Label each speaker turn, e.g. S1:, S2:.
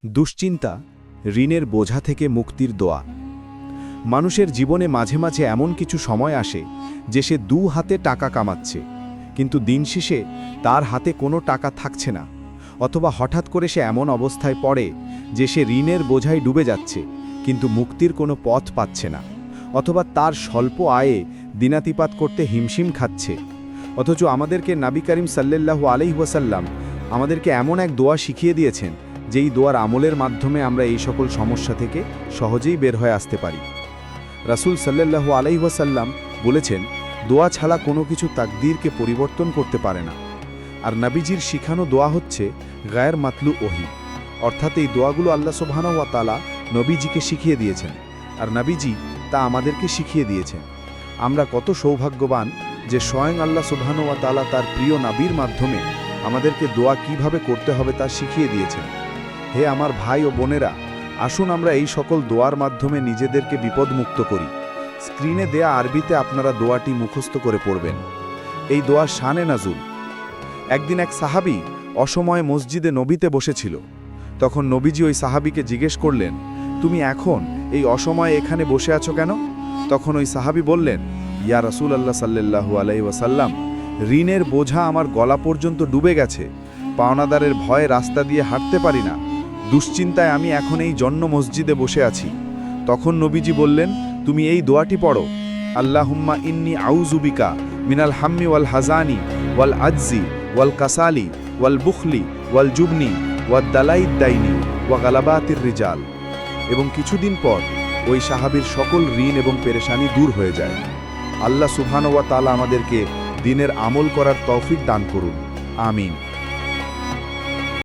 S1: দুশ্চিন্তা ঋণের বোঝা থেকে মুক্তির দোয়া। মানুষের জীবনে মাঝে মাঝে এমন কিছু সময় আসে যে সে দু হাতে টাকা কামাচ্ছে, কিন্তু দিন শেষে তার হাতে কোনো টাকা থাকছে না, অথবা হঠাৎ করে সে এমন অবস্থায় পড়ে যে সে ঋণের বোঝায় ডুবে যাচ্ছে, কিন্তু মুক্তির কোনো পথ পাচ্ছে না, অথবা তার স্বল্প আয়ে দিনাতিপাত করতে হিমশিম খাচ্ছে। অথচ আমাদেরকে নবী করিম সাল্লাল্লাহু আলাইহি ওয়াসাল্লাম আমাদেরকে এমন এক দোয়া শিখিয়ে দিয়েছেন, যেই দোয়ার আমলের মাধ্যমে আমরা এই সকল সমস্যা থেকে সহজেই বের হয়ে আসতে পারি। রাসূল সাল্লাল্লাহু আলাইহি ওয়াসাল্লাম বলেছেন, দোয়া ছাড়া কোনো কিছু তাকদীরকে পরিবর্তন করতে পারে না। আর নবীজির শিখানো দোয়া হচ্ছে গায়ের মাতলু ওহি, অর্থাৎ এই দোয়াগুলো আল্লাহ সুবহানাহু ওয়া তাআলা নবীজিকে শিখিয়ে দিয়েছেন, আর নবীজি তা আমাদেরকে শিখিয়ে দিয়েছেন। আমরা কত সৌভাগ্যবান যে স্বয়ং আল্লাহ সুবহানাহু ওয়া তাআলা তার প্রিয় নবীর মাধ্যমে আমাদেরকে দোয়া কিভাবে করতে হবে তা শিখিয়ে দিয়েছেন। হে আমার ভাই ও বোনেরা, আসুন আমরা এই সকল দোয়ার মাধ্যমে নিজেদেরকে বিপদমুক্ত করি। স্ক্রিনে দেয়া আরবিতে আপনারা দোয়াটি মুখস্থ করে পড়বেন। এই দোয়ার শানে নাজুল। একদিন এক সাহাবী অসময়ে মসজিদে নবীতে বসেছিল। তখন নবীজি ওই সাহাবীকে জিজ্ঞেস করলেন, তুমি এখন এই অসময়ে এখানে বসে আছো কেন? তখন ওই সাহাবী বললেন, ইয়া রাসূলুল্লাহ সাল্লাল্লাহু আলাইহি ওয়াসাল্লাম, ঋণের বোঝা আমার গলা পর্যন্ত ডুবে গেছে, পাওনাদারের ভয়ে রাস্তা দিয়ে হাঁটতে পারি না, দুশ্চিন্তায় আমি এখন এই জন্য মসজিদে বসে আছি। তখন নবীজি বললেন, তুমি এই দোয়াটি পড়ো, আল্লাহুম্মা ইন্নী আউযু বিকা মিনাল হাম্মি ওয়াল হাজানি ওয়াল আজজি ওয়াল কাসালি ওয়াল বুখলি ওয়াল জুবনি ওয়াদ দালাইদ দাইনি ওয়া গালাবাতির রিজাল। এবং কিছুদিন পর ওই সাহাবীর সকল ঋণ এবং পেরেশানি দূর হয়ে যায়। আল্লাহ সুবহানাহু ওয়া তাআলা আমাদেরকে দ্বীনের আমল করার তৌফিক দান করুন। আমিন।